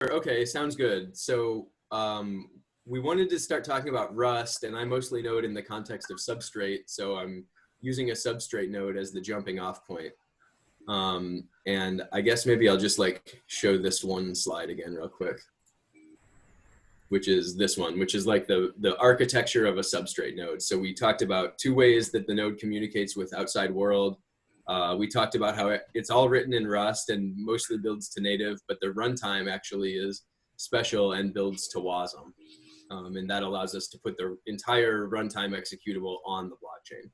Okay, sounds good. So we wanted to start talking about Rust, and I mostly know it in the context of substrate. So I'm using a substrate node as the jumping off point. And I guess maybe I'll just like show this one slide again real quick, which is this one, which is like the architecture of a substrate node. So we talked about two ways that the node communicates with outside world. We talked about how it's all written in Rust and mostly builds to native, but the runtime actually is special and builds to Wasum. And that allows us to put the entire runtime executable on the blockchain.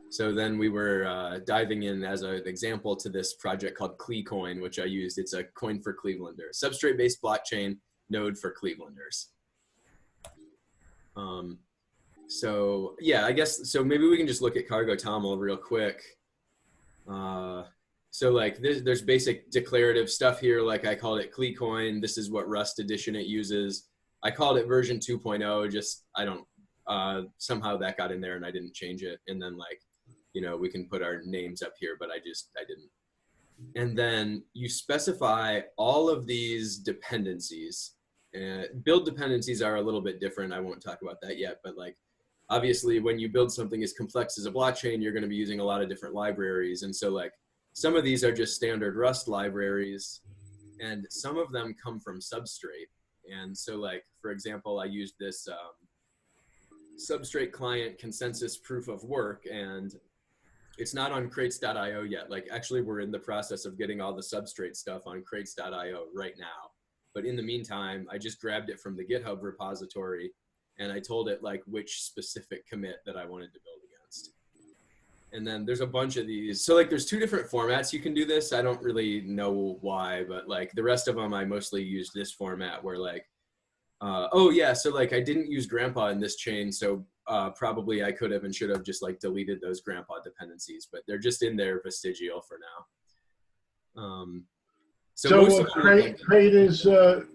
So then we were diving in as an example to this project called CleCoin, which I used. It's a coin for Clevelanders, substrate-based blockchain node for Clevelanders. So yeah, I guess, so maybe we can just look at Cargo Toml real quick. So like there's basic declarative stuff here. Like I called it CleCoin. This is what Rust edition it uses. I called it version 2.0, just, I don't, somehow that got in there and I didn't change it. And then like, you know, we can put our names up here, but I didn't. And then you specify all of these dependencies. Build dependencies are a little bit different. I won't talk about that yet, but like, obviously when you build something as complex as a blockchain, you're going to be using a lot of different libraries. And so like, some of these are just standard Rust libraries, and some of them come from Substrate. And so like, for example, I used this Substrate client consensus proof of work, and it's not on crates.io yet. Like actually we're in the process of getting all the Substrate stuff on crates.io right now. But in the meantime, I just grabbed it from the GitHub repository and I told it like which specific commit that I wanted to build against. And then there's a bunch of these. So like there's two different formats you can do this. I don't really know why, but like the rest of them, I mostly used this format where like, oh yeah, so like I didn't use grandpa in this chain. So probably I could have and should have just like deleted those grandpa dependencies, but they're just in there vestigial for now. So crate is the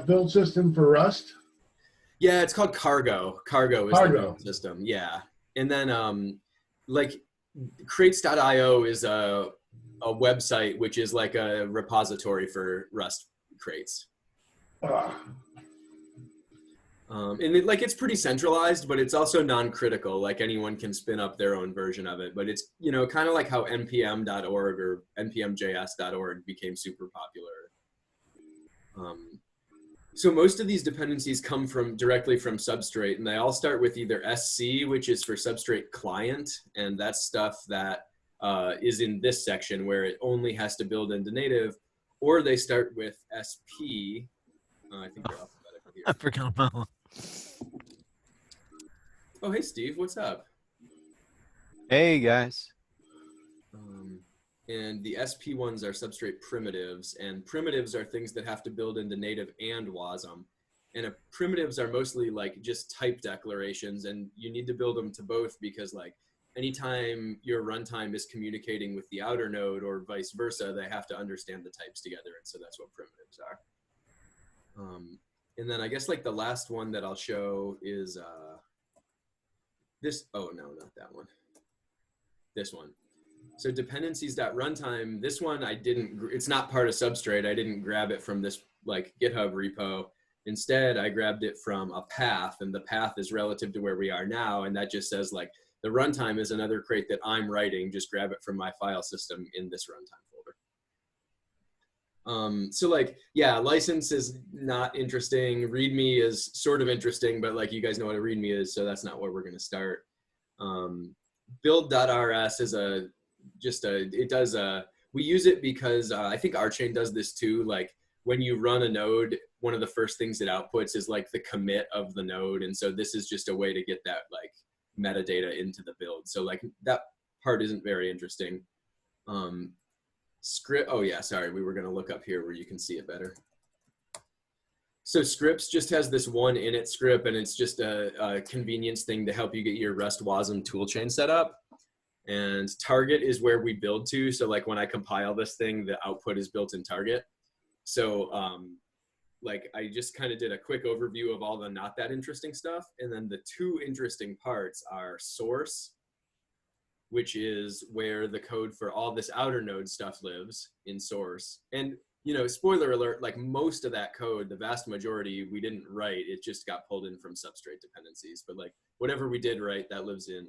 build system for Rust? Yeah, it's called Cargo. Cargo is the build system. Yeah. And then like crates.io is a website which is like a repository for Rust crates. And it, like it's pretty centralized, but it's also non-critical. Like anyone can spin up their own version of it. But it's, you know, kind of like how npm.org or npmjs.org became super popular. So most of these dependencies come directly from Substrate, and they all start with either SC, which is for Substrate client, and that's stuff that is in this section where it only has to build into native, or they start with SP. I think they're alphabetical here. I forgot about that. Oh, hey, Steve, what's up? Hey, guys. And the SP ones are Substrate primitives, and primitives are things that have to build into native and Wasm. And primitives are mostly like just type declarations, and you need to build them to both because like anytime your runtime is communicating with the outer node or vice versa, they have to understand the types together, and so that's what primitives are. And then I guess like the last one that I'll show is this. Oh, no, not that one. This one. So dependencies.runtime, this one it's not part of Substrate. I didn't grab it from this like GitHub repo. Instead, I grabbed it from a path, and the path is relative to where we are now. And that just says like, the runtime is another crate that I'm writing. Just grab it from my file system in this runtime folder. So like, yeah, license is not interesting. README is sort of interesting, but like you guys know what a README is, so that's not where we're gonna start. Build.rs is we use it because I think our chain does this too. Like when you run a node, one of the first things it outputs is like the commit of the node. And so this is just a way to get that like metadata into the build. So like that part isn't very interesting. Script, oh yeah, sorry, we were gonna look up here where you can see it better. So scripts just has this one init script, and it's just a convenience thing to help you get your Rust Wasm toolchain set up. And target is where we build to. So like when I compile this thing, the output is built in target. So like I just kind of did a quick overview of all the not that interesting stuff. And then the two interesting parts are source, which is where the code for all this outer node stuff lives in source. And spoiler alert, like most of that code, the vast majority we didn't write, it just got pulled in from substrate dependencies. But like whatever we did write, that lives in,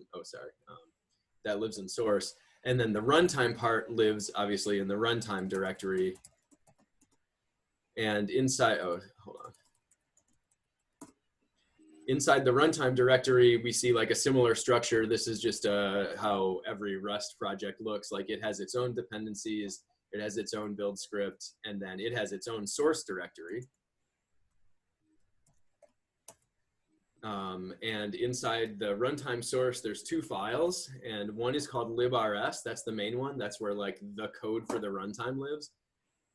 that lives in source. And then the runtime part lives obviously in the runtime directory. And inside, inside the runtime directory, we see like a similar structure. This is just how every Rust project looks. Like it has its own dependencies, it has its own build script, and then it has its own source directory. And inside the runtime source, there's two files, and one is called librs. That's the main one. That's where like the code for the runtime lives.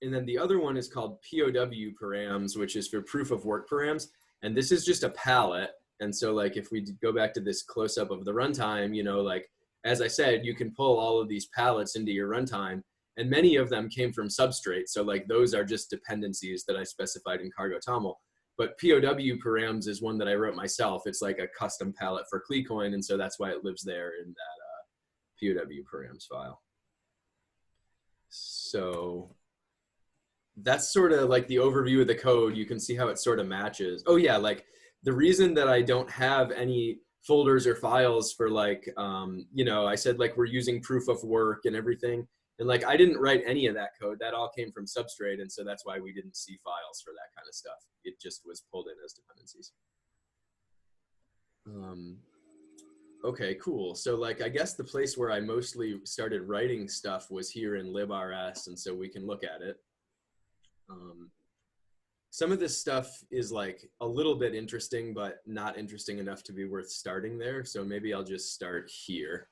And then the other one is called POW params, which is for proof of work params. And this is just a palette. And so like if we go back to this close up of the runtime, like as I said, you can pull all of these palettes into your runtime, and many of them came from substrate. So like those are just dependencies that I specified in Cargo Toml. But POW params is one that I wrote myself. It's like a custom palette for CleCoin, and so that's why it lives there in that POW params file. So that's sort of like the overview of the code. You can see how it sort of matches. Oh yeah, like the reason that I don't have any folders or files for like, I said like we're using proof of work and everything. And like, I didn't write any of that code. That all came from Substrate. And so that's why we didn't see files for that kind of stuff. It just was pulled in as dependencies. Okay, cool. So like, I guess the place where I mostly started writing stuff was here in librs. And so we can look at it. Some of this stuff is like a little bit interesting, but not interesting enough to be worth starting there. So maybe I'll just start here.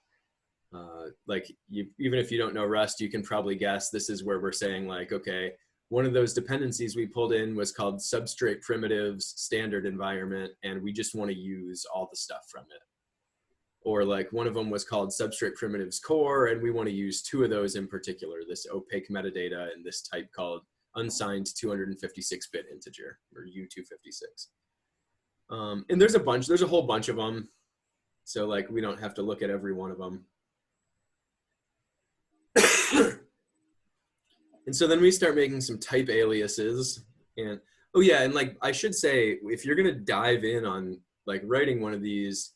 Even if you don't know Rust, you can probably guess this is where we're saying like, okay, one of those dependencies we pulled in was called substrate primitives standard environment, and we just want to use all the stuff from it. Or like one of them was called substrate primitives core, and we want to use two of those in particular, this opaque metadata and this type called unsigned 256-bit integer, or U256. And there's a whole bunch of them. So like we don't have to look at every one of them. And so then we start making some type aliases. And oh yeah, and like I should say, if you're gonna dive in on like writing one of these,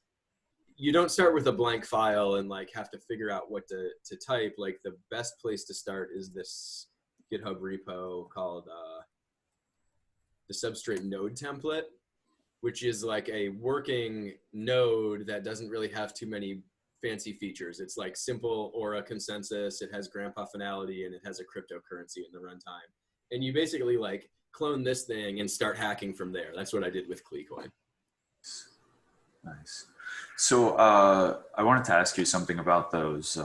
you don't start with a blank file and like have to figure out what to type. Like the best place to start is this GitHub repo called the Substrate node template, which is like a working node that doesn't really have too many fancy features. It's like simple Aura consensus, it has grandpa finality, and it has a cryptocurrency in the runtime. And you basically like clone this thing and start hacking from there. That's what I did with CleCoin. Nice. So I wanted to ask you something about those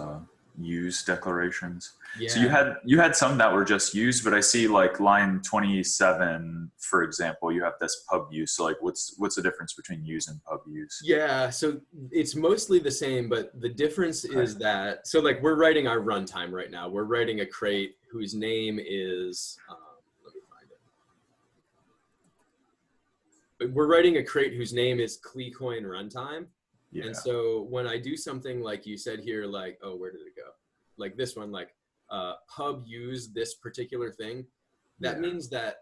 use declarations. Yeah. So you had some that were just used, but I see like line 27, for example, you have this pub use. So like what's the difference between use and pub use? Yeah, so it's mostly the same, but the difference is that, so like we're writing our runtime right now. We're writing a crate whose name is, let me find it. We're writing a crate whose name is CleCoin runtime. Yeah. And so when I do something like you said here, like, oh, where did it go? Like this one, like pub use this particular thing. That means that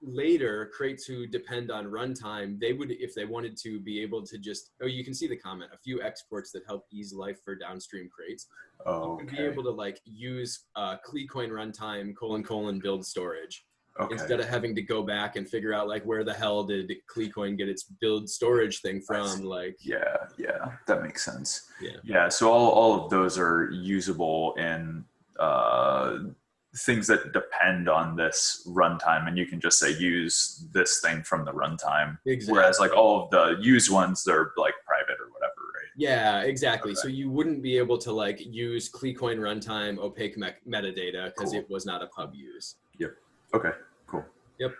later crates who depend on runtime, they would, if they wanted to, be able to just, oh, you can see the comment, a few exports that help ease life for downstream crates. Oh, you would be able to like use CleCoin runtime : build storage. Okay. Instead of having to go back and figure out like where the hell did CleCoin get its build storage thing from, like yeah, that makes sense. Yeah, so all of those are usable in things that depend on this runtime, and you can just say use this thing from the runtime. Exactly. Whereas like all of the used ones, they're like private or whatever, right? Yeah, exactly. Okay. So you wouldn't be able to like use CleCoin runtime opaque metadata because it was not a pub use. Yep. Okay, cool. Yep.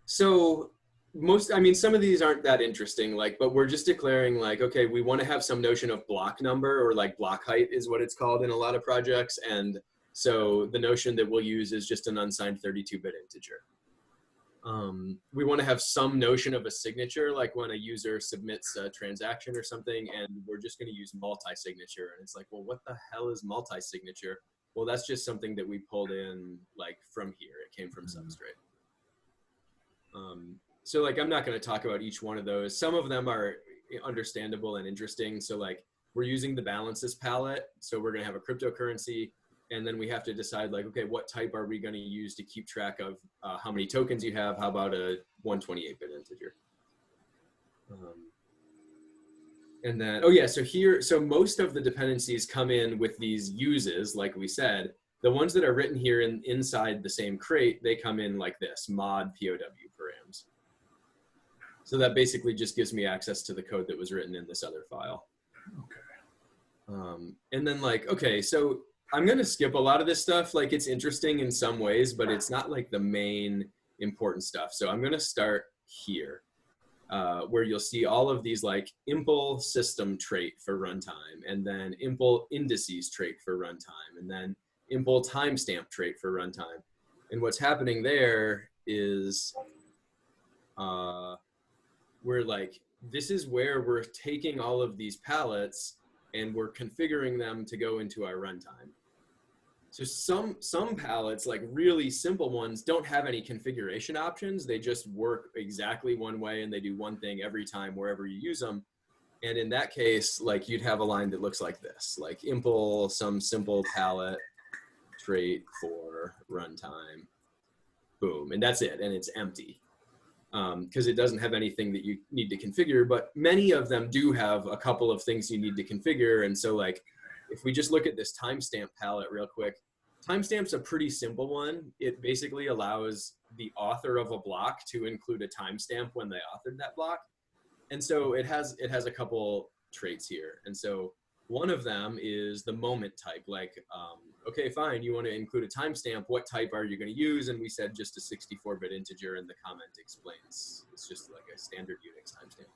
So some of these aren't that interesting, like, but we're just declaring like, okay, we want to have some notion of block number, or like block height is what it's called in a lot of projects. And so the notion that we'll use is just an unsigned 32-bit integer. We want to have some notion of a signature, like when a user submits a transaction or something, and we're just going to use multi-signature. And it's like, well, what the hell is multi-signature? Well, that's just something that we pulled in like from here. It came from substrate. So like, I'm not going to talk about each one of those. Some of them are understandable and interesting. So like, we're using the balances palette. So we're going to have a cryptocurrency, and then we have to decide like, okay, what type are we going to use to keep track of how many tokens you have? How about a 128-bit integer? And then, oh yeah, so here, so most of the dependencies come in with these uses, like we said. The ones that are written here inside the same crate, they come in like this, mod POW params. So that basically just gives me access to the code that was written in this other file. Okay. And then like, okay, so I'm gonna skip a lot of this stuff. Like, it's interesting in some ways, but it's not like the main important stuff. So I'm gonna start here. Where you'll see all of these like impl system trait for runtime, and then impl indices trait for runtime, and then impl timestamp trait for runtime. And what's happening there is we're like, this is where we're taking all of these palettes and we're configuring them to go into our runtime. So some palettes, like really simple ones, don't have any configuration options. They just work exactly one way and they do one thing every time wherever you use them. And in that case, like, you'd have a line that looks like this, like impl some simple palette trait for runtime, boom, and that's it, and it's empty. Because it doesn't have anything that you need to configure, but many of them do have a couple of things you need to configure. And so like, if we just look at this timestamp palette real quick, timestamp's a pretty simple one. It basically allows the author of a block to include a timestamp when they authored that block. And so it has a couple traits here. And so one of them is the moment type, like, okay, fine, you want to include a timestamp, what type are you going to use? And we said just a 64-bit integer, and the comment explains. It's just like a standard Unix timestamp.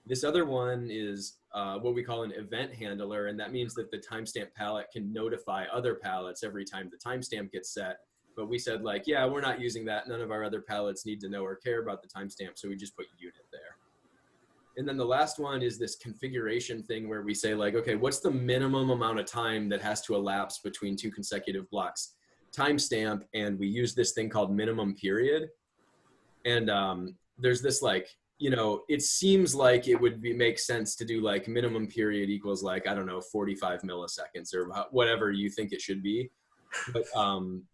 This other one is what we call an event handler, and that means that the timestamp palette can notify other palettes every time the timestamp gets set. But we said like, yeah, we're not using that. None of our other palettes need to know or care about the timestamp, so we just put unit there. And then the last one is this configuration thing where we say like, okay, what's the minimum amount of time that has to elapse between two consecutive blocks timestamp? And we use this thing called minimum period. And there's this like, you know, it seems like it would make sense to do like minimum period equals like, I don't know, 45 milliseconds or whatever you think it should be. But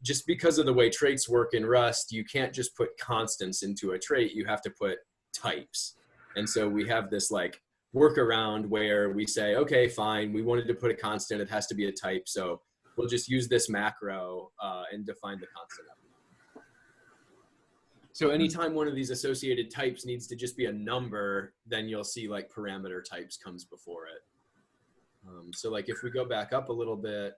just because of the way traits work in Rust, you can't just put constants into a trait, you have to put types. And so we have this like workaround where we say, okay, fine, we wanted to put a constant, it has to be a type, so we'll just use this macro and define the constant. So anytime one of these associated types needs to just be a number, then you'll see like parameter types comes before it. So like if we go back up a little bit,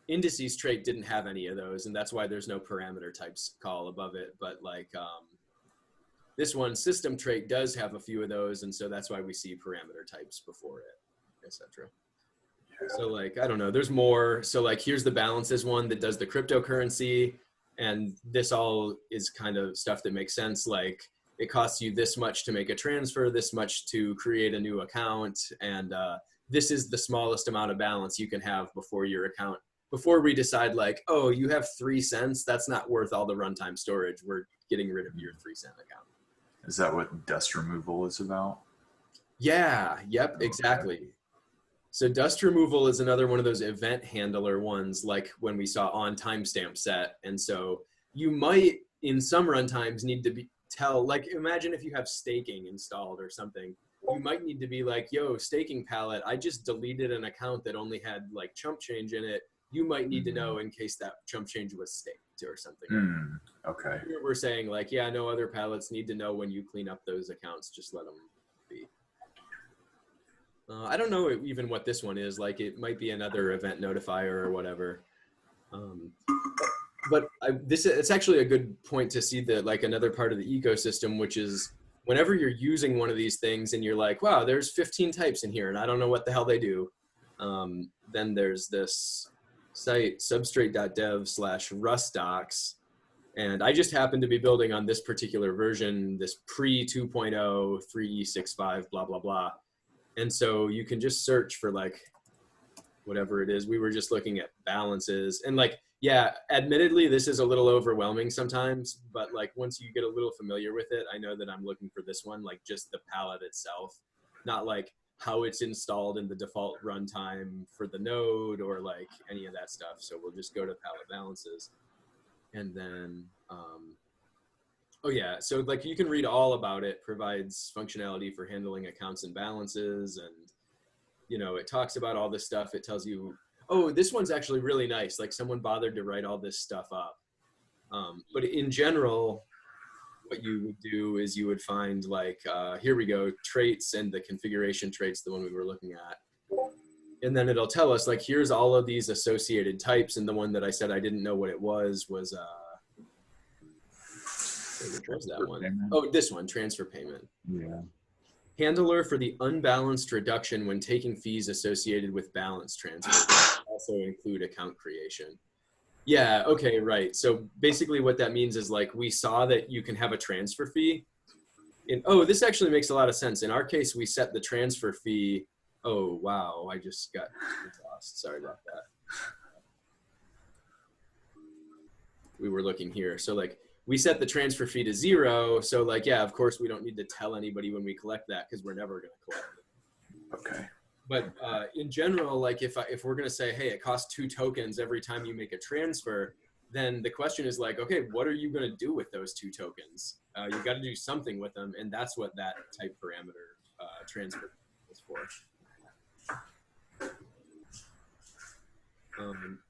indices trait didn't have any of those, and that's why there's no parameter types call above it. But like this one, system trait, does have a few of those, and so that's why we see parameter types before it, etc. So like, I don't know, there's more. So like, here's the balances one that does the cryptocurrency, and this all is kind of stuff that makes sense. Like, it costs you this much to make a transfer, this much to create a new account, and this is the smallest amount of balance you can have before your account. Before we decide like, oh, you have 3 cents, that's not worth all the runtime storage. We're getting rid of your 3-cent account. Is that what dust removal is about? Yeah, yep, exactly. So dust removal is another one of those event handler ones, like when we saw on timestamp set. And so you might, in some runtimes, need to tell, like, imagine if you have staking installed or something. You might need to be like, yo, staking palette, I just deleted an account that only had like chump change in it. You might need to know in case that chump change was staked or something. Okay. Here we're saying like, yeah, no other palettes need to know when you clean up those accounts, just let them be. I don't know even what this one is. Like, it might be another event notifier or whatever. But it's actually a good point to see that, like, another part of the ecosystem, which is whenever you're using one of these things and you're like, wow, there's 15 types in here and I don't know what the hell they do. Then there's this site, substrate.dev/rustdocs. And I just happen to be building on this particular version, this pre-2.0, 3E65, blah, blah, blah. And so you can just search for like whatever it is. We were just looking at balances and like, yeah, admittedly, this is a little overwhelming sometimes, but like once you get a little familiar with it, I know that I'm looking for this one, like just the palette itself, not like how it's installed in the default runtime for the node or like any of that stuff. So we'll just go to palette balances. And then, oh yeah, so like you can read all about it, provides functionality for handling accounts and balances. And, you know, it talks about all this stuff. It tells you, oh, this one's actually really nice. Like someone bothered to write all this stuff up. But in general, what you would do is you would find like, here we go, traits and the configuration traits, the one we were looking at. And then it'll tell us like, here's all of these associated types. And the one that I said I didn't know what it was, which was that one? Payment. Oh, this one, transfer payment. Yeah. Handler for the unbalanced reduction when taking fees associated with balance transfer. Also include account creation. Yeah, okay, right. So basically what that means is like we saw that you can have a transfer fee. And oh, this actually makes a lot of sense. In our case, we set the transfer fee. Oh, wow, I just got lost. Sorry about that. We were looking here. So like we set the transfer fee to 0. So like, yeah, of course we don't need to tell anybody when we collect that because we're never going to collect it. Okay. But in general, like if we're going to say, hey, it costs 2 tokens every time you make a transfer, then the question is like, okay, what are you going to do with those 2 tokens? You got to do something with them. And that's what that type parameter transfer is for.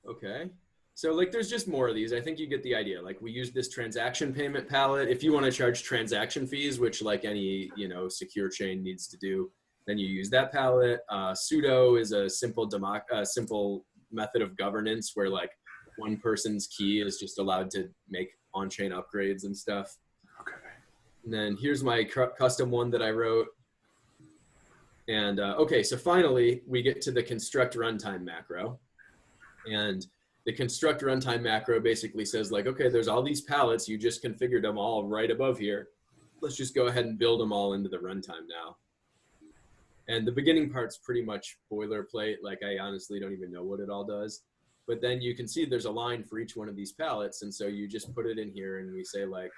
Okay. So like there's just more of these. I think you get the idea. Like we use this transaction payment palette. If you want to charge transaction fees, which like any, you know, secure chain needs to do, then you use that palette. Sudo is a simple method of governance where like one person's key is just allowed to make on-chain upgrades and stuff. Okay. And then here's my custom one that I wrote. And okay, so finally we get to the construct runtime macro. And the construct runtime macro basically says like, okay, there's all these palettes. You just configured them all right above here. Let's just go ahead and build them all into the runtime now. And the beginning part's pretty much boilerplate. Like I honestly don't even know what it all does. But then you can see there's a line for each one of these palettes. And so you just put it in here and we say like,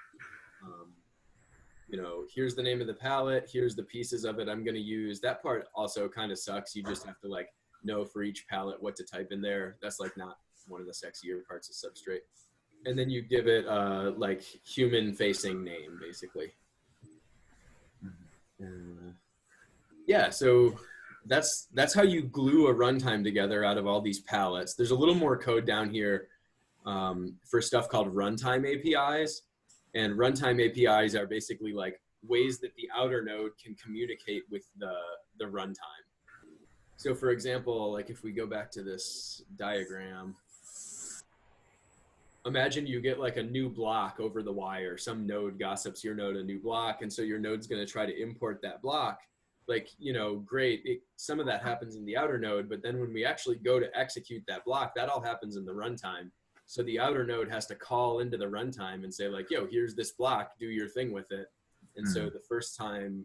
you know, here's the name of the palette. Here's the pieces of it I'm going to use. That part also kind of sucks. You just have to like know for each palette what to type in there. That's like not one of the sexier parts of Substrate. And then you give it like human facing name basically. Yeah, so that's how you glue a runtime together out of all these palettes. There's a little more code down here for stuff called runtime APIs. And runtime APIs are basically like ways that the outer node can communicate with the runtime. So for example, like if we go back to this diagram, imagine you get like a new block over the wire. Some node gossips your node a new block. And so your node's going to try to import that block. Like, you know, great. Some of that happens in the outer node, but then when we actually go to execute that block, that all happens in the runtime. So the outer node has to call into the runtime and say like, yo, here's this block, do your thing with it. And so the first runtime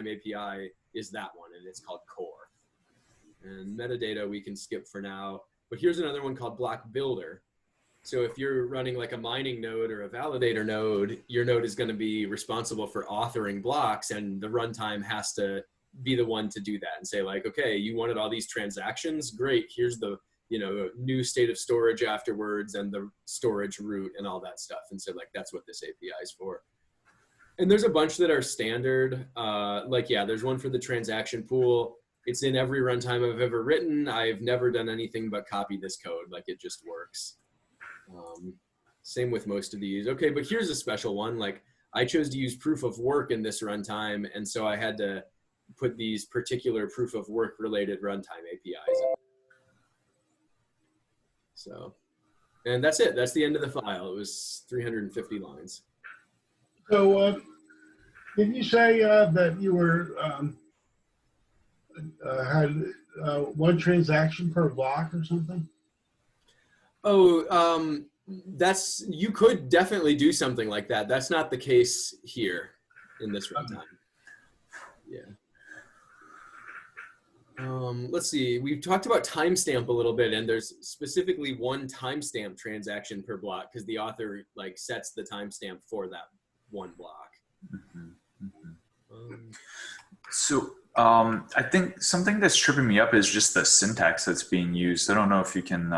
API is that one, and it's called core. And metadata we can skip for now. But here's another one called block builder. So if you're running like a mining node or a validator node, your node is going to be responsible for authoring blocks, and the runtime has to be the one to do that and say like, okay, you wanted all these transactions, great. Here's the, you know, new state of storage afterwards and the storage route and all that stuff. And so like, that's what this API is for. And there's a bunch that are standard. Like, yeah, there's one for the transaction pool. It's in every runtime I've ever written. I've never done anything but copy this code. Like it just works. Same with most of these. Okay, but here's a special one. Like I chose to use proof of work in this runtime. And so I had to put these particular proof of work related runtime APIs in. So, and that's it. That's the end of the file. It was 350 lines. So didn't you say that you were had one transaction per block or something? Oh, you could definitely do something like that. That's not the case here in this runtime. Yeah. Let's see. We've talked about timestamp a little bit, and there's specifically one timestamp transaction per block because the author like sets the timestamp for that one block. So I think something that's tripping me up is just the syntax that's being used. I don't know if you can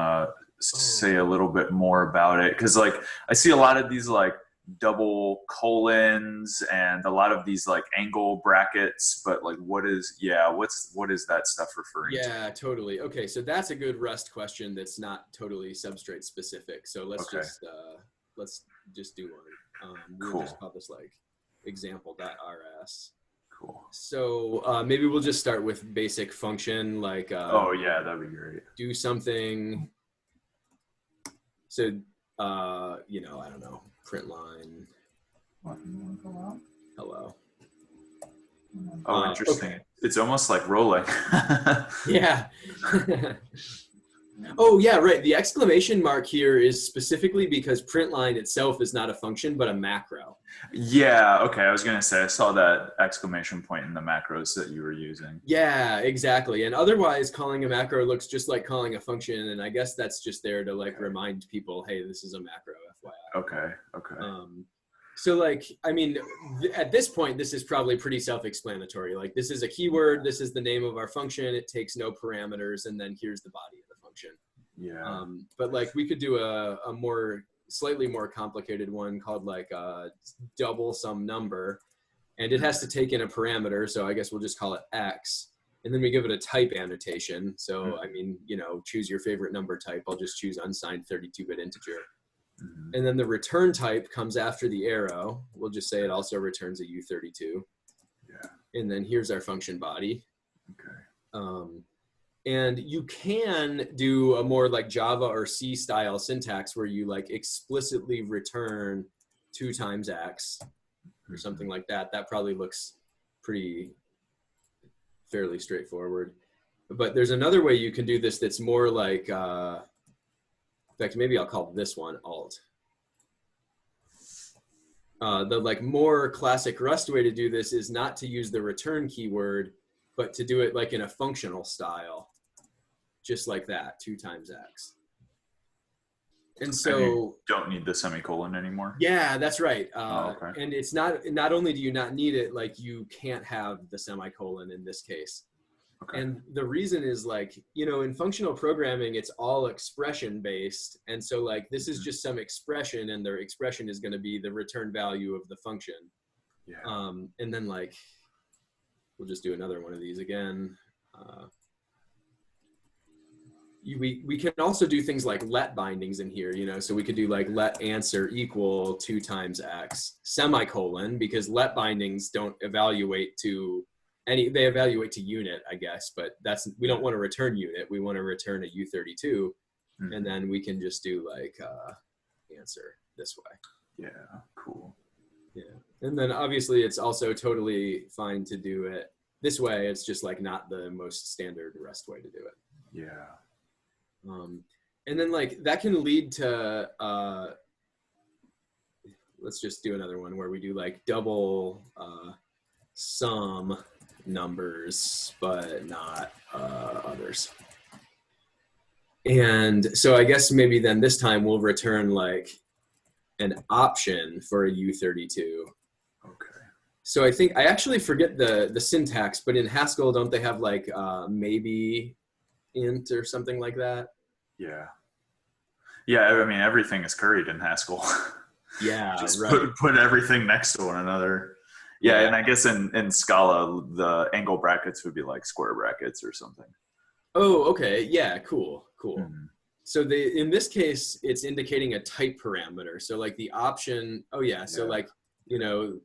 say a little bit more about it, because like I see a lot of these like double colons and a lot of these like angle brackets, but like what is that stuff referring to? Yeah, totally. Okay, so that's a good Rust question that's not totally substrate specific. So let's just do one. We'll just call this like example.rs. Cool. So maybe we'll just start with basic function like oh yeah, that'd be great. Do something. So you know, I don't know, print line hello. Oh, interesting. Okay. It's almost like rolling. Yeah. Oh yeah, right. The exclamation mark here is specifically because print line itself is not a function but a macro. Yeah, okay. I was gonna say I saw that exclamation point in the macros that you were using. Yeah, exactly. And otherwise calling a macro looks just like calling a function, and I guess that's just there to like remind people, hey, this is a macro, FYI. Okay. So like, I mean, at this point, this is probably pretty self-explanatory. Like this is a keyword, this is the name of our function, it takes no parameters, and then here's the body of the function. Yeah. But like we could do a slightly more complicated one called like double some number, and it has to take in a parameter. So I guess we'll just call it X, and then we give it a type annotation. So I mean, you know, choose your favorite number type. I'll just choose unsigned 32-bit integer. And then the return type comes after the arrow. We'll just say it also returns a U32. Yeah. And then here's our function body. Okay. And you can do a more like Java or C style syntax where you like explicitly return 2 times X or something like that. That probably looks fairly straightforward. But there's another way you can do this that's more like, in fact, maybe I'll call this one alt. The like more classic Rust way to do this is not to use the return keyword, but to do it like in a functional style, just like that, 2 times X. And so you don't need the semicolon anymore. Yeah, that's right. Okay. And it's not only do you not need it, like you can't have the semicolon in this case. Okay. And the reason is like, you know, in functional programming, it's all expression based. And so like, this is just some expression, and the expression is going to be the return value of the function. Yeah. And then like, we'll just do another one of these again. We can also do things like let bindings in here, you know, so we could do like let answer equal 2 times X semicolon, because let bindings don't evaluate to they evaluate to unit, I guess, but we don't want to return unit. We want to return a U32, and then we can just do like answer this way. Yeah, cool. Yeah, and then obviously it's also totally fine to do it this way. It's just like not the most standard Rust way to do it. Yeah. And then like that can lead to, let's just do another one where we do like double sum numbers, but not others. And so I guess maybe then this time we'll return like an option for a U32. Okay. So I think, I actually forget the syntax, but in Haskell, don't they have like maybe int or something like that? Yeah. Yeah, I mean, everything is curried in Haskell. Yeah, just right. put everything next to one another. Yeah, and I guess in Scala, the angle brackets would be like square brackets or something. Oh, okay. Yeah, cool. So in this case, it's indicating a type parameter. So like the option, so like, you know,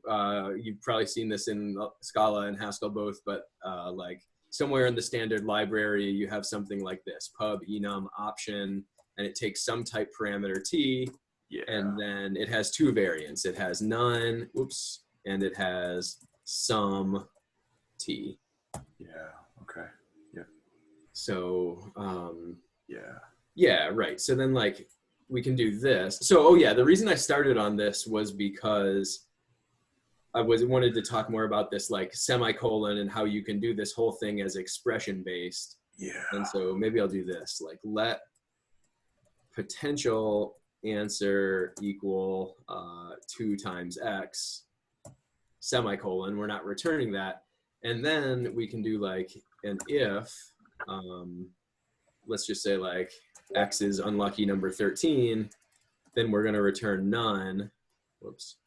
you've probably seen this in Scala and Haskell both, but like somewhere in the standard library, you have something like this, pub enum option, and it takes some type parameter t, and then it has 2 variants. It has none, and it has some t. Yeah, okay, yeah. So, yeah, right. So then like we can do this. So, the reason I started on this was because wanted to talk more about this like semicolon and how you can do this whole thing as expression based. Yeah. And so maybe I'll do this, like let potential answer equal 2 times x semicolon. We're not returning that. And then we can do like an if, let's just say like x is unlucky number 13, then we're going to return none. Whoops.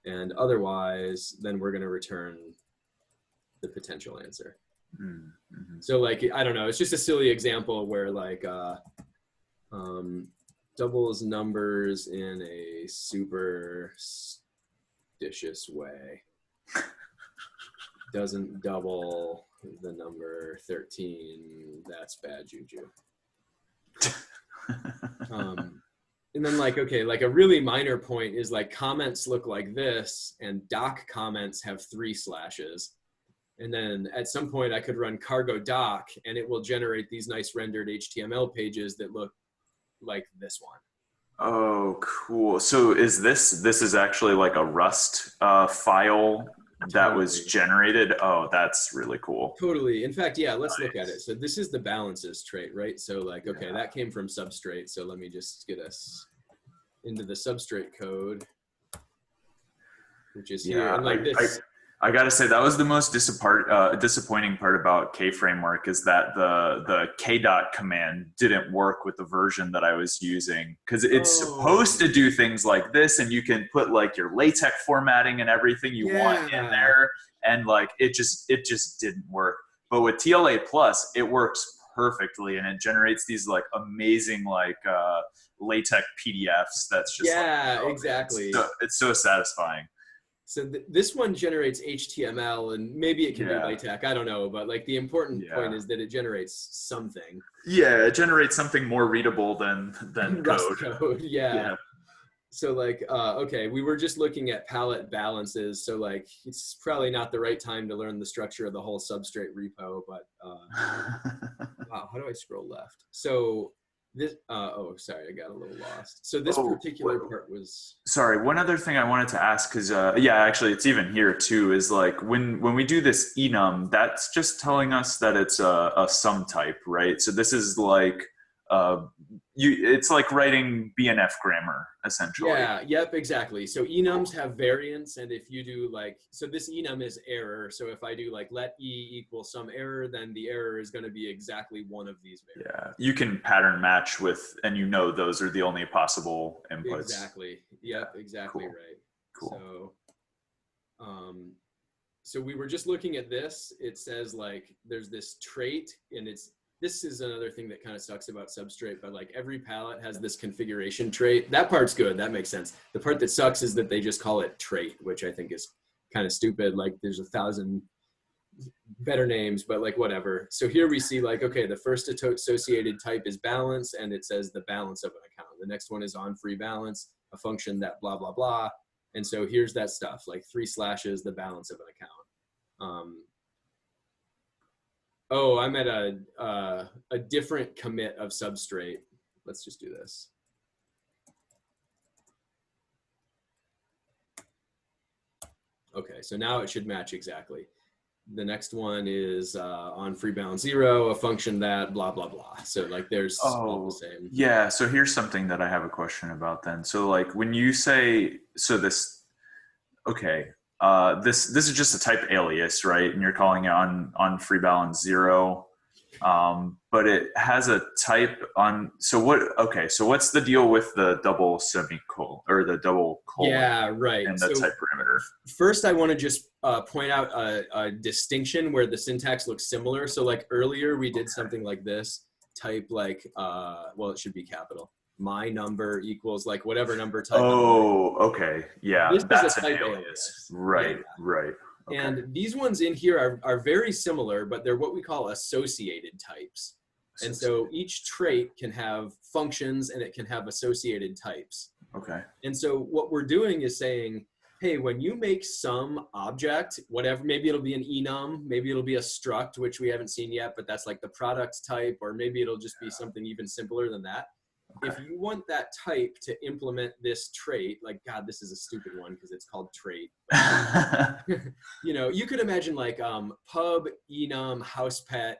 And otherwise, then we're going to return the potential answer. Mm-hmm. So like, I don't know, it's just a silly example where like doubles numbers in a superstitious way. Doesn't double the number 13, that's bad juju. And then like, okay, like a really minor point is like comments look like this and doc comments have 3 slashes. And then at some point I could run cargo doc and it will generate these nice rendered HTML pages that look like this one. Oh, cool. So is this is actually like a Rust file that was generated? Oh, that's really cool. Totally. In fact, yeah, let's look at it. So this is the balances trait, right? So like, okay, that came from substrate. So let me just get us into the substrate code, which is here. And like this. I gotta say that was the most disappointing part about K-Framework is that the kdot command didn't work with the version that I was using, because it's supposed to do things like this, and you can put like your LaTeX formatting and everything you want in there, and like it just didn't work. But with TLA Plus, it works perfectly, and it generates these like amazing like LaTeX PDFs. That's just exactly. It's so satisfying. So this one generates HTML, and maybe it can be LaTeX, I don't know, but like the important point is that it generates something. Yeah, it generates something more readable than Rust code. Yeah. So like, okay, we were just looking at palette balances, so like it's probably not the right time to learn the structure of the whole substrate repo, but wow, how do I scroll left? So this, oh, sorry, I got a little lost. So this particular part was... Sorry, one other thing I wanted to ask, because yeah, actually it's even here too, is like when we do this enum, that's just telling us that it's a sum type, right? So this is like, it's like writing BNF grammar, essentially. Yeah, yep, exactly. So enums have variants, and if you do like, so this enum is error. So if I do like let e equal some error, then the error is going to be exactly one of these variants. Yeah, you can pattern match with, and you know those are the only possible inputs. Exactly. Yep, exactly right. Cool. So, so we were just looking at this. It says like there's this trait, and this is another thing that kind of sucks about Substrate, but like every palette has this configuration trait. That part's good. That makes sense. The part that sucks is that they just call it trait, which I think is kind of stupid. Like there's 1,000 better names, but like whatever. So here we see like, okay, the first associated type is balance, and it says the balance of an account. The next one is on free balance, a function that blah, blah, blah. And so here's that stuff, like 3 slashes, the balance of an account. Oh, I'm at a different commit of Substrate. Let's just do this. Okay, so now it should match exactly. The next one is on free balance 0, a function that blah, blah, blah. So like there's all the same. Yeah, so here's something that I have a question about then. So like when you say, so this, okay, this is just a type alias, right? And you're calling it on free balance 0, but it has a type on. So what? Okay, so what's the deal with the double semicolon or the double colon? Yeah, right. And the type parameter. First, I want to just point out a distinction where the syntax looks similar. So like earlier, we did something like this. Type like, well, it should be capital. My number equals like whatever number type. Oh, okay. Yeah, this that's is a type alias. Right, right. Okay. And these ones in here are very similar, but they're what we call associated types. And so each trait can have functions and it can have associated types. Okay. And so what we're doing is saying, hey, when you make some object, whatever, maybe it'll be an enum, maybe it'll be a struct, which we haven't seen yet, but that's like the product type, or maybe it'll just be something even simpler than that. if you want that type to implement this trait, like, God, this is a stupid one because it's called trait. You know, you could imagine like pub enum house pet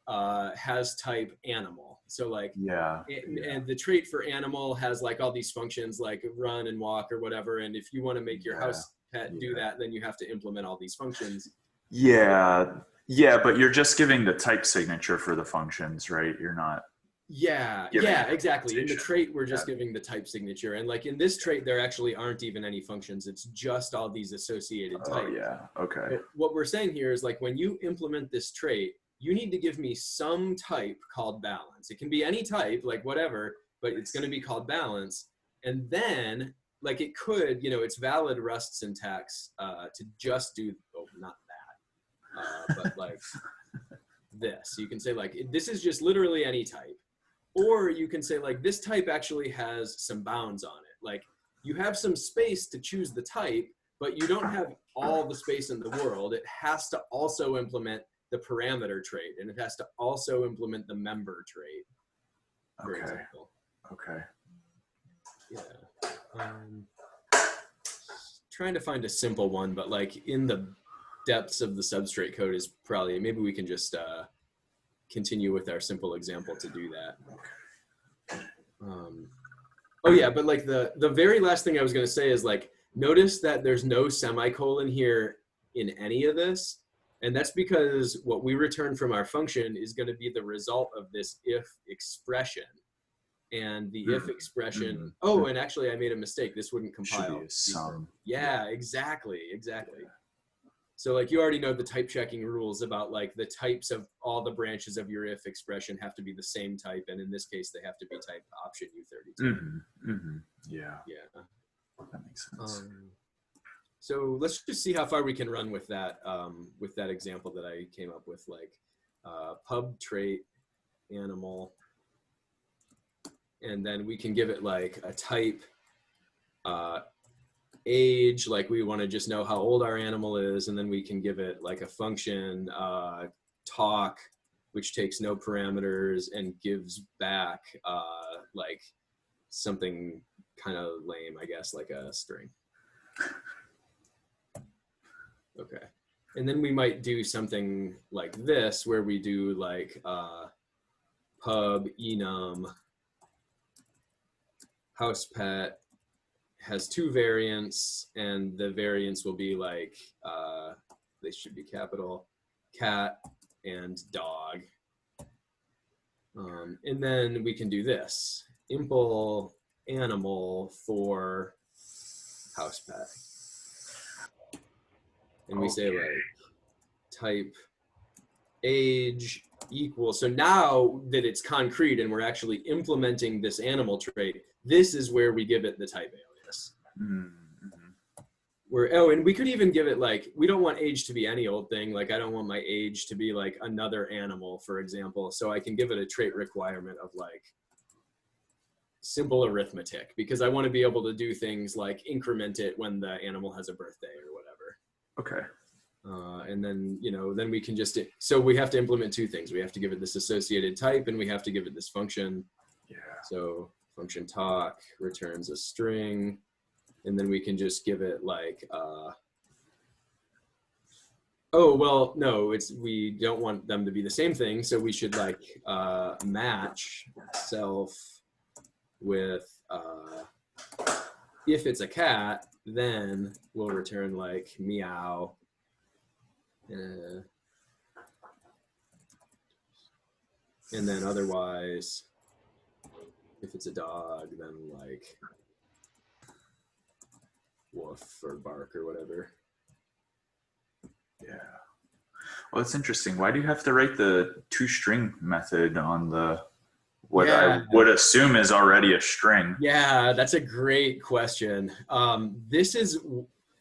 has type animal. So like, and the trait for animal has like all these functions like run and walk or whatever. And if you want to make your house pet do that, then you have to implement all these functions. Yeah, but you're just giving the type signature for the functions, right? You're not. Yeah, exactly. In the trait, we're just giving the type signature. And like in this trait, there actually aren't even any functions. It's just all these associated types. Oh, yeah, okay. But what we're saying here is like when you implement this trait, you need to give me some type called balance. It can be any type, like whatever, but it's going to be called balance. And then like it could, you know, it's valid Rust syntax to just do, oh, not that, but like this. You can say like, this is just literally any type. Or you can say like, this type actually has some bounds on it. Like you have some space to choose the type, but you don't have all the space in the world. It has to also implement the parameter trait, and it has to also implement the member trait, for example. Okay. Yeah. Trying to find a simple one, but like in the depths of the substrate code is probably, maybe we can just continue with our simple example to do that. Oh yeah, but like the very last thing I was going to say is like, notice that there's no semicolon here in any of this. And that's because what we return from our function is going to be the result of this if expression. And the if expression, oh, and actually I made a mistake. This wouldn't compile. Should be a sum. Yeah, exactly. So like you already know the type checking rules about like the types of all the branches of your if expression have to be the same type. And in this case, they have to be type option U32. Yeah. That makes sense. So let's just see how far we can run with that example that I came up with, like pub trait animal, and then we can give it like a type age, like we want to just know how old our animal is, and then we can give it like a function talk, which takes no parameters and gives back like something kind of lame, I guess, like a string. Okay, and then we might do something like this, where we do like pub enum house pet has two variants, and the variants will be like, they should be capital, cat and dog. And then we can do this, impl animal for house pet. And we say like type age equals, so now that it's concrete and we're actually implementing this animal trait, this is where we give it the type alias. And we could even give it like, we don't want age to be any old thing. Like I don't want my age to be like another animal, for example. So I can give it a trait requirement of like simple arithmetic, because I want to be able to do things like increment it when the animal has a birthday or whatever. Okay. And then, you know, then we can just, so we have to implement two things. We have to give it this associated type, and we have to give it this function. Yeah. So function talk returns a string, and then we can just give it like, oh, well, no, we don't want them to be the same thing. So we should like match self with, if it's a cat, then we'll return like meow. And then otherwise, if it's a dog, then like woof or bark or whatever. Yeah. Well, it's interesting. Why do you have to write the toString method on the what I would assume is already a string? Yeah, that's a great question.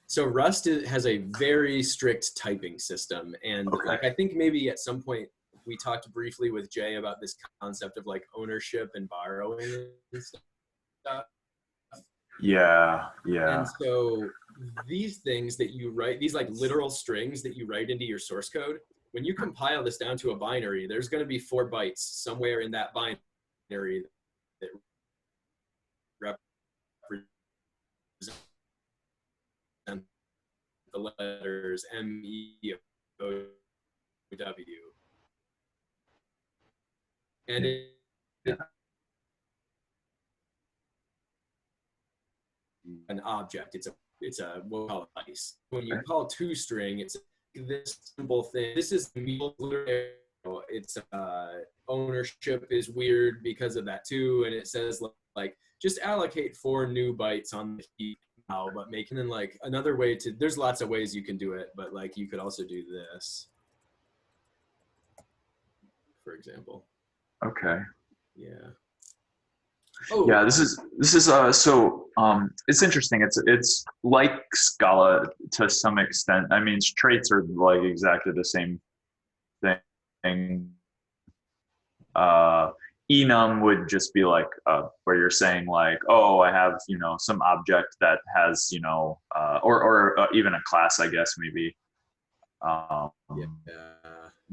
So Rust has a very strict typing system. And like, I think maybe at some point we talked briefly with Jay about this concept of like ownership and borrowing and stuff. Yeah. And so these things that you write, these like literal strings that you write into your source code, when you compile this down to a binary, there's going to be 4 bytes somewhere in that binary that the letters MEOW. And an object. It's a we'll call it device. When you call toString, it's this simple thing. This is it's ownership is weird because of that too, and it says like just allocate 4 new bytes on the heap now, but making then like another way to. There's lots of ways you can do it, but like you could also do this, for example. Okay. Yeah. Oh. Yeah, this is so it's interesting. It's like Scala to some extent. I mean, traits are like exactly the same thing. Enum would just be like where you're saying like, oh, I have some object that has or even a class, I guess maybe.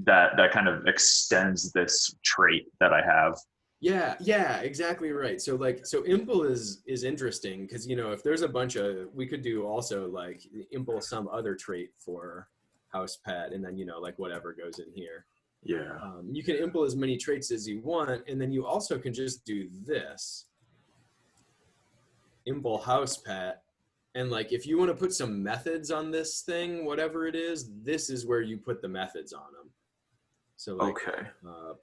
That kind of extends this trait that I have. Yeah, exactly right. So impl is interesting because if there's a bunch of, we could do also like impl some other trait for house pet, and then like whatever goes in here. Yeah. You can impl as many traits as you want, and then you also can just do this impl house pet, and like if you want to put some methods on this thing, whatever it is, this is where you put the methods on them. So like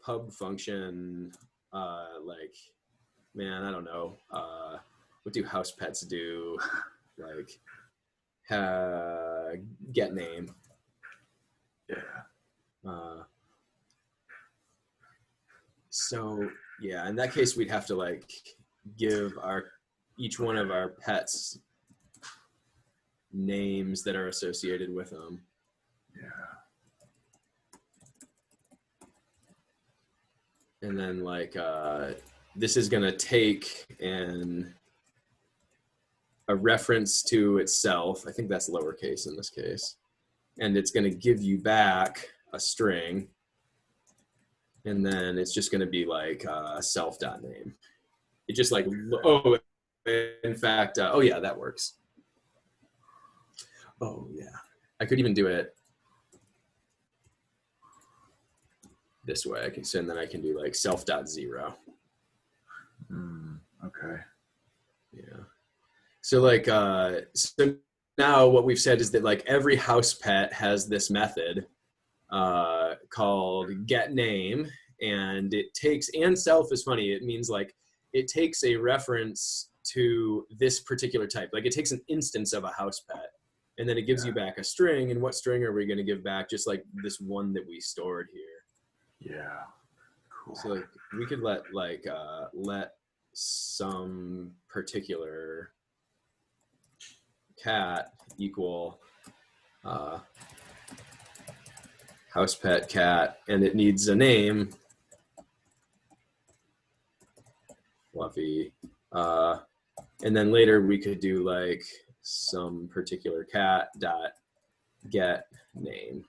pub function. Like, man, I don't know. What do house pets do? Like, get name. Yeah. So yeah, in that case, we'd have to like give each one of our pets names that are associated with them. Yeah. And then like this is gonna take a reference to itself. I think that's lowercase in this case. And it's gonna give you back a string. And then it's just gonna be like self.name. It just like, oh, in fact, oh yeah, that works. Oh yeah, I could even do it this way. I can send, then I can do like self.0. Okay. Yeah. So like, so now what we've said is that like every house pet has this method called getName, and it takes, and self is funny. It means like it takes a reference to this particular type. Like it takes an instance of a house pet, and then it gives you back a string. And what string are we going to give back? Just like this one that we stored here. Yeah. Cool. So like we could let some particular cat equal house pet cat, and it needs a name, Fluffy, and then later we could do like some particular cat dot get name,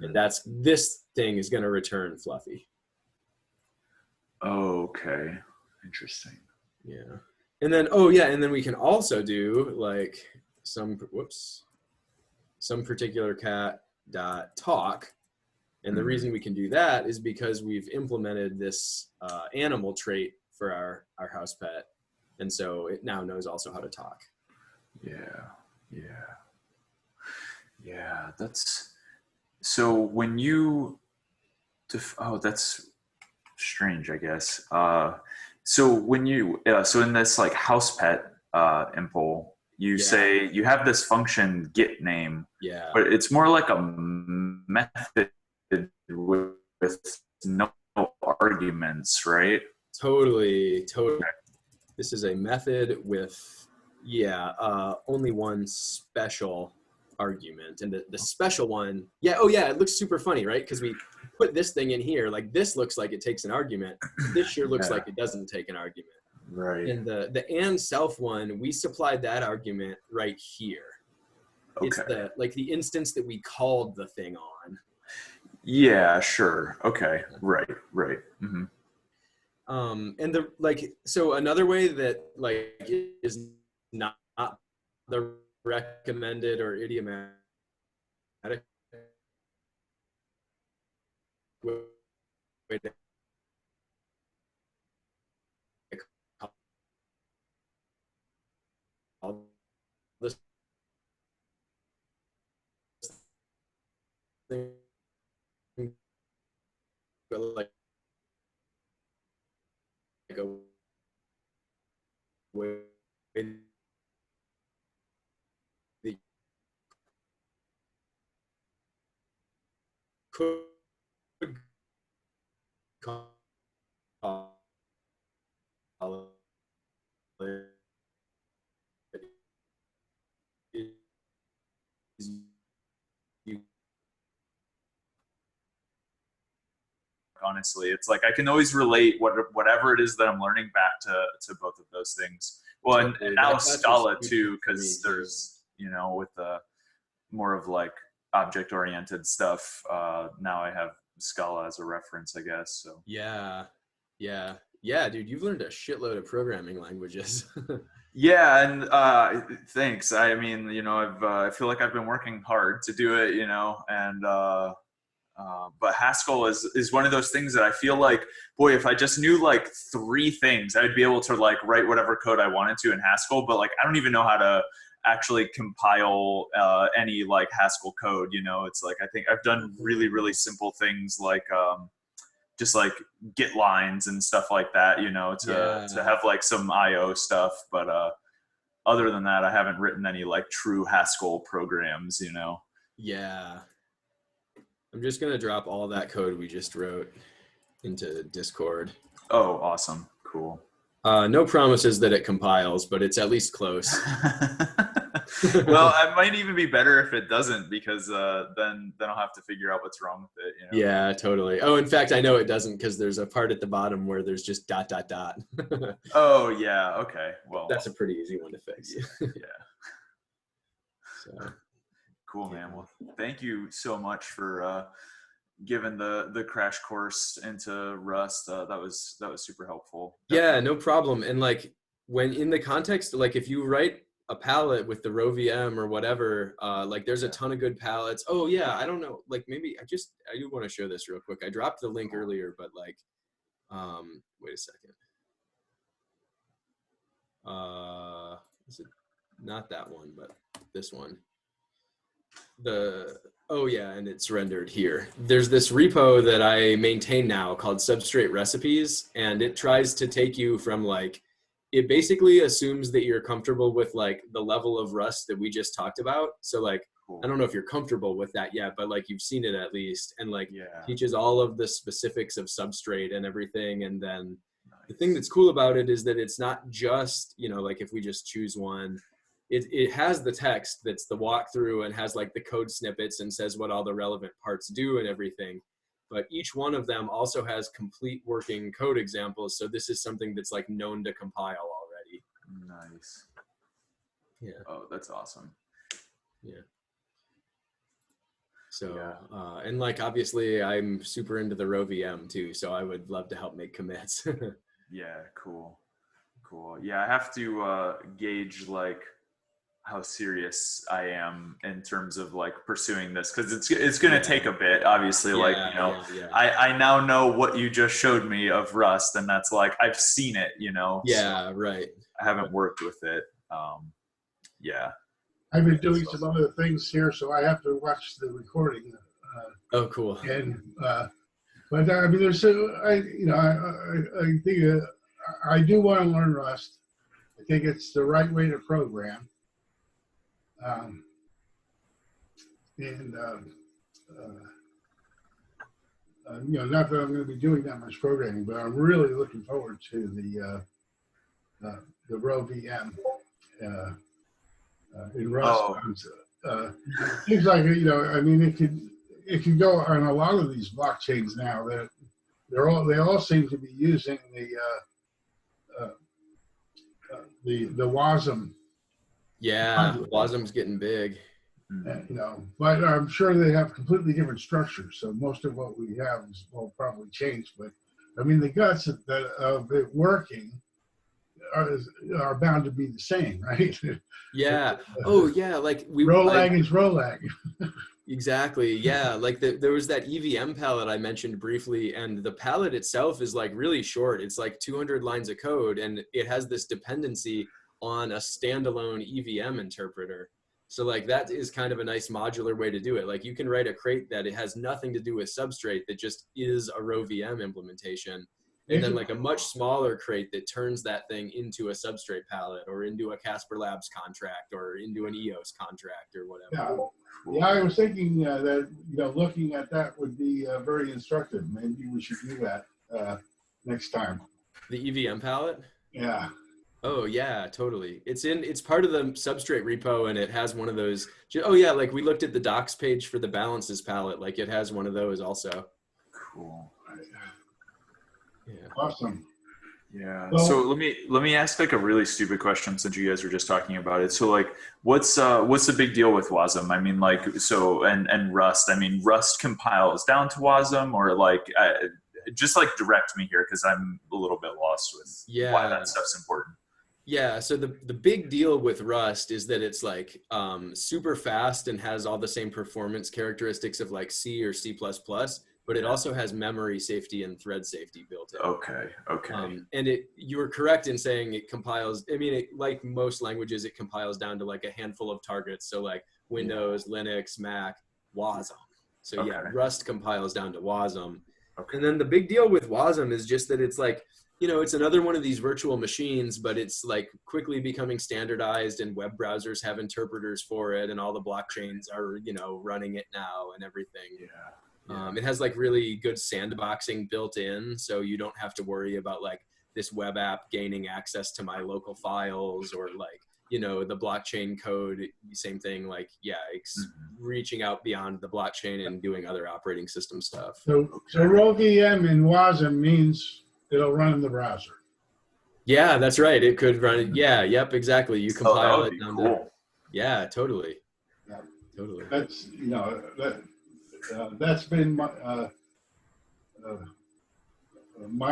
and that's, this thing is going to return Fluffy. Okay, interesting. Yeah. And then, oh yeah, and then we can also do like some particular cat dot talk. And the reason we can do that is because we've implemented this animal trait for our house pet. And so it now knows also how to talk. Yeah, that's, so when you, oh, that's strange, I guess. So when you, so in this like house pet impl, you say you have this function get name, but it's more like a method with no arguments, right? Totally. This is a method with, only one special argument. And the special one, it looks super funny, right? Because we put this thing in here, like this looks like it takes an argument. This sure looks like it doesn't take an argument. Right. And the and self one, we supplied that argument right here. Okay. It's the instance that we called the thing on. Yeah, sure. Okay. Right. Mm-hmm. And so another way that is not the recommended or idiomatic way to call this thing, but like a way that could call it is you honestly. It's like I can always relate whatever it is that I'm learning back to both of those things. Well, and now Scala too, because there's, you know, with the more of like object oriented stuff, now I have Scala as a reference, I guess. So yeah, dude, you've learned a shitload of programming languages. yeah, and thanks. I mean, you know, I feel like I've been working hard to do it, you know, and but Haskell is one of those things that I feel like, boy, if I just knew like 3 things, I'd be able to like write whatever code I wanted to in Haskell. But like, I don't even know how to actually compile any like Haskell code. You know, it's like I think I've done really simple things like just like get lines and stuff like that. You know, to have like some IO stuff. But other than that, I haven't written any like true Haskell programs. You know. Yeah. I'm just going to drop all that code we just wrote into Discord. Oh, awesome. Cool. No promises that it compiles, but it's at least close. Well, it might even be better if it doesn't, because then I'll have to figure out what's wrong with it. You know? Yeah, totally. Oh, in fact, I know it doesn't, because there's a part at the bottom where there's just ... Oh, yeah. Okay. Well, that's a pretty easy one to fix. Yeah. So. Cool, man. Well, thank you so much for giving the crash course into Rust. That was super helpful. Definitely. Yeah, no problem. And like when in the context, like if you write a palette with the row VM or whatever, like there's a ton of good palettes. Oh yeah, I don't know. Like maybe I do want to show this real quick. I dropped the link earlier, but like, wait a second. Is it not that one, but this one? Oh yeah, and it's rendered here. There's this repo that I maintain now called substrate recipes, and it tries to take you from like, it basically assumes that you're comfortable with like the level of Rust that we just talked about. So like, I don't know if you're comfortable with that yet, but like you've seen it at least, and like teaches all of the specifics of substrate and everything. And then the thing that's cool about it is that it's not just, you know, like if we just choose one, it has the text that's the walkthrough and has like the code snippets and says what all the relevant parts do and everything. But each one of them also has complete working code examples. So this is something that's like known to compile already. Nice. Yeah. Oh, that's awesome. Yeah. So, and like, obviously I'm super into the row VM too. So I would love to help make commits. Yeah. Cool. Yeah. I have to gauge like how serious I am in terms of like pursuing this, because it's going to take a bit, obviously. Like, you know, I now know what you just showed me of Rust, and that's like I've seen it, you know. Yeah, so right. I haven't worked with it. Yeah. I've been doing some other things here, so I have to watch the recording. Oh, cool. And but I mean, there's I think I do want to learn Rust. I think it's the right way to program. You know, not that I'm going to be doing that much programming, but I'm really looking forward to the row VM in Rust. Oh. Seems like, you know, I mean, if you go on a lot of these blockchains now, that they all seem to be using the Wasum. Yeah, Wasum's getting big. You know, but I'm sure they have completely different structures. So most of what we have will probably change. But I mean, the guts of it working are bound to be the same, right? Yeah. Oh, yeah. Like row lag is row lag. Exactly. Yeah. Like there was that EVM palette I mentioned briefly, and the palette itself is like really short. It's like 200 lines of code, and it has this dependency on a standalone EVM interpreter. So like that is kind of a nice modular way to do it. Like you can write a crate that it has nothing to do with substrate, that just is a row VM implementation. And then like a much smaller crate that turns that thing into a substrate palette, or into a Casper Labs contract, or into an EOS contract, or whatever. Yeah. Yeah, I was thinking that looking at that would be very instructive. Maybe we should do that next time. The EVM palette? Yeah. Oh yeah, totally. It's part of the substrate repo, and it has one of those. Oh yeah, like we looked at the docs page for the balances palette. Like it has one of those also. Cool. Yeah. Awesome. Yeah. Well, so let me ask like a really stupid question, since you guys were just talking about it. So like, what's the big deal with Wasum? I mean, like, so and Rust. I mean, Rust compiles down to Wasum, or like, just like direct me here, because I'm a little bit lost with why that stuff's important. Yeah. So the big deal with Rust is that it's like super fast and has all the same performance characteristics of like C or C++. But it also has memory safety and thread safety built in. Okay. And you were correct in saying it compiles. I mean, like most languages, it compiles down to like a handful of targets. So like Windows, Linux, Mac, Wasum. So yeah, Rust compiles down to Wasum. Okay. And then the big deal with Wasum is just that it's like, it's another one of these virtual machines, but it's like quickly becoming standardized, and web browsers have interpreters for it, and all the blockchains are, running it now and everything. Yeah. It has like really good sandboxing built in, so you don't have to worry about like this web app gaining access to my local files, or like, the blockchain code, same thing, like, it's reaching out beyond the blockchain and doing other operating system stuff. So row VM in Wasm means it'll run in the browser. Yeah, that's right. It could run. Yeah, yep, exactly. You compile it down to. Yeah, totally. Yeah. Totally. That's that's been my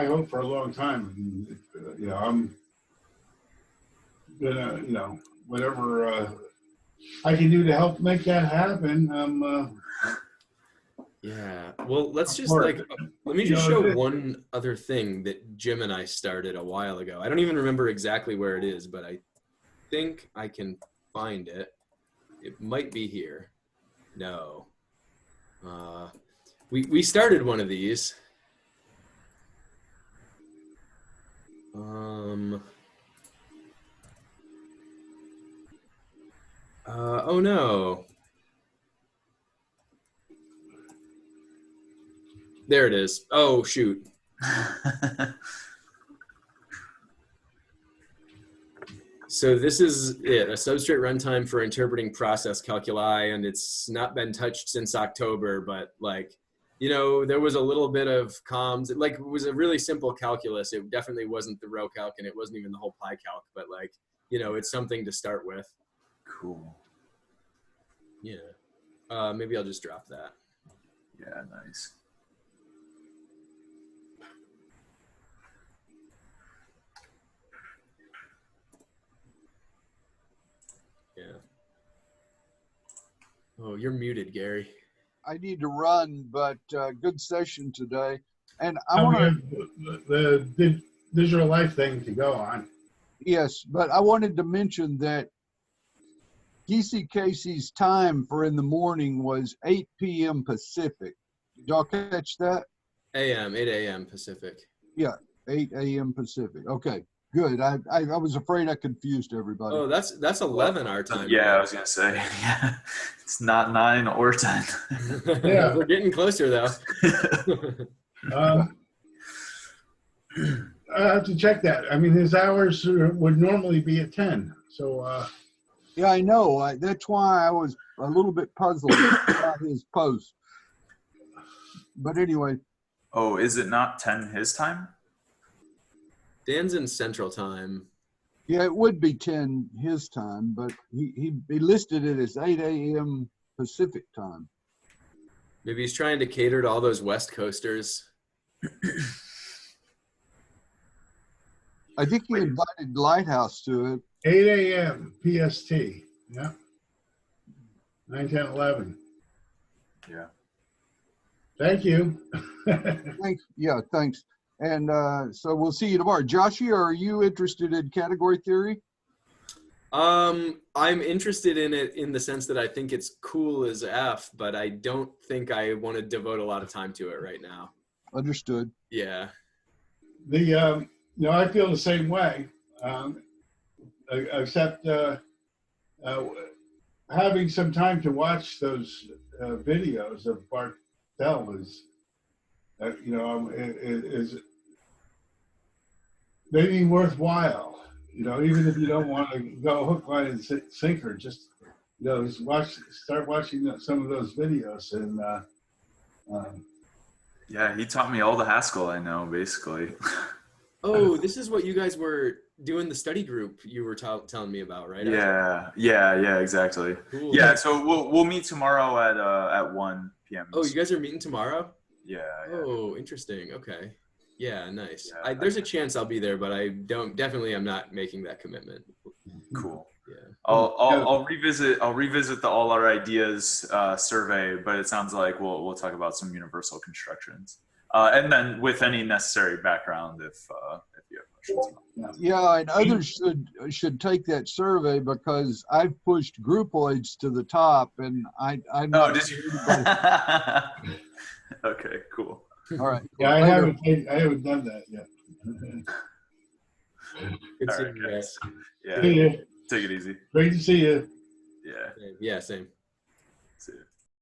hope for a long time. I'm gonna, whatever I can do to help make that happen. Yeah. Well, let's just let me just show one other thing that Jim and I started a while ago. I don't even remember exactly where it is, but I think I can find it. It might be here. No. We started one of these. Oh no. There it is. Oh shoot. So this is it, a substrate runtime for interpreting process calculi, and it's not been touched since October, but like, there was a little bit of comms. It was a really simple calculus. It definitely wasn't the row calc, and it wasn't even the whole pi calc, but like, it's something to start with. Cool. Yeah. Maybe I'll just drop that. Yeah, nice. Yeah. Oh, you're muted, Gary. I need to run, but good session today. And I want the digital life thing to go on. Yes, but I wanted to mention that DC Casey's time for in the morning was 8 p.m. Pacific. Did y'all catch that? 8 a.m. Pacific. Yeah, 8 a.m. Pacific. Okay. Good. I was afraid I confused everybody. Oh, that's 11 our time. Yeah, I was gonna say. Yeah, it's not 9 or 10. Yeah, we're getting closer though. I have to check that. I mean, his hours would normally be at 10. So. Yeah, I know. That's why I was a little bit puzzled about his post. But anyway. Oh, is it not 10 his time? Dan's in Central Time. Yeah, it would be 10 his time, but he listed it as 8 a.m. Pacific time. Maybe he's trying to cater to all those West Coasters. I think he invited Lighthouse to it. 8 a.m. PST. Yeah. 9, 10, 11. Yeah. Thank you. Thanks. Yeah, thanks. And so we'll see you tomorrow. Joshy, are you interested in category theory? I'm interested in it in the sense that I think it's cool as F, but I don't think I want to devote a lot of time to it right now. Understood. Yeah. I feel the same way, except having some time to watch those videos of Bartel is, is maybe worthwhile. Even if you don't want to go hook, line, and sinker, just start watching some of those videos, and Yeah, he taught me all the Haskell I know, basically. Oh, this is what you guys were doing the study group you were telling me about, right? Yeah, exactly. Cool. Yeah, so we'll meet tomorrow at 1 p.m. Oh, you guys are meeting tomorrow? Yeah. Oh, interesting. Okay. Yeah, nice. Yeah, There's a chance I'll be there, but I'm not making that commitment. Cool. Yeah. I'll revisit the All Our Ideas survey, but it sounds like we'll talk about some universal constructions, and then with any necessary background if you have questions. Yeah, and others should take that survey because I've pushed groupoids to the top, and I'm not. Oh, did you? Okay, cool. All right. yeah, I Later. haven't done that yet. Good All seeing right, you guys. Yeah, See you. take it easy. Great to see you. Yeah, Yeah, same. see you.